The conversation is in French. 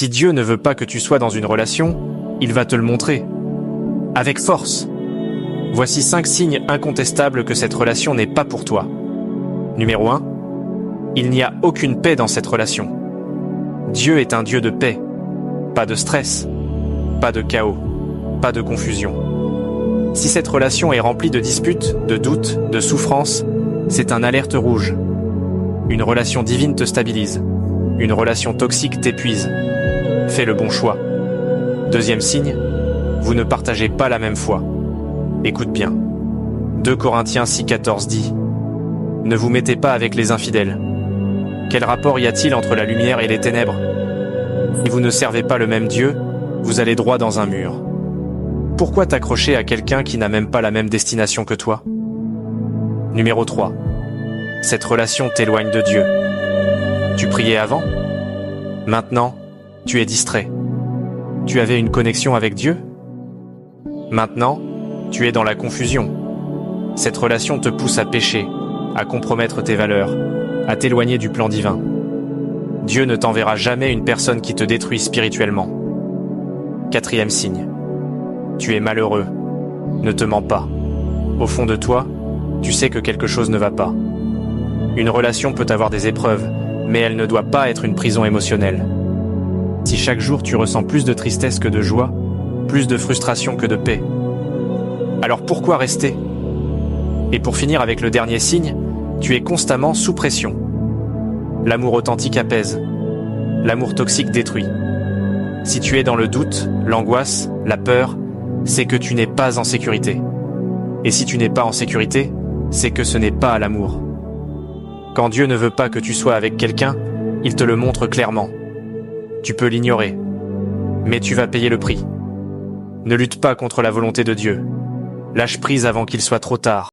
Si Dieu ne veut pas que tu sois dans une relation, il va te le montrer. Avec force. Voici 5 signes incontestables que cette relation n'est pas pour toi. Numéro 1. Il n'y a aucune paix dans cette relation. Dieu est un Dieu de paix. Pas de stress. Pas de chaos. Pas de confusion. Si cette relation est remplie de disputes, de doutes, de souffrances, c'est un alerte rouge. Une relation divine te stabilise. Une relation toxique t'épuise. Fais le bon choix. Deuxième signe, vous ne partagez pas la même foi. Écoute bien. 2 Corinthiens 6,14 dit « Ne vous mettez pas avec les infidèles. Quel rapport y a-t-il entre la lumière et les ténèbres? Si vous ne servez pas le même Dieu, vous allez droit dans un mur. Pourquoi t'accrocher à quelqu'un qui n'a même pas la même destination que toi? Numéro 3. Cette relation t'éloigne de Dieu. Tu priais avant? Maintenant, tu es distrait. Tu avais une connexion avec Dieu? Maintenant, tu es dans la confusion. Cette relation te pousse à pécher, à compromettre tes valeurs, à t'éloigner du plan divin. Dieu ne t'enverra jamais une personne qui te détruit spirituellement. 4e signe. Tu es malheureux. Ne te mens pas. Au fond de toi, tu sais que quelque chose ne va pas. Une relation peut avoir des épreuves, mais elle ne doit pas être une prison émotionnelle. Si chaque jour tu ressens plus de tristesse que de joie, plus de frustration que de paix, alors pourquoi rester? Et pour finir avec le dernier signe, tu es constamment sous pression. L'amour authentique apaise. L'amour toxique détruit. Si tu es dans le doute, l'angoisse, la peur, c'est que tu n'es pas en sécurité. Et si tu n'es pas en sécurité, c'est que ce n'est pas l'amour. Quand Dieu ne veut pas que tu sois avec quelqu'un, il te le montre clairement. Tu peux l'ignorer, mais tu vas payer le prix. Ne lutte pas contre la volonté de Dieu. Lâche prise avant qu'il soit trop tard.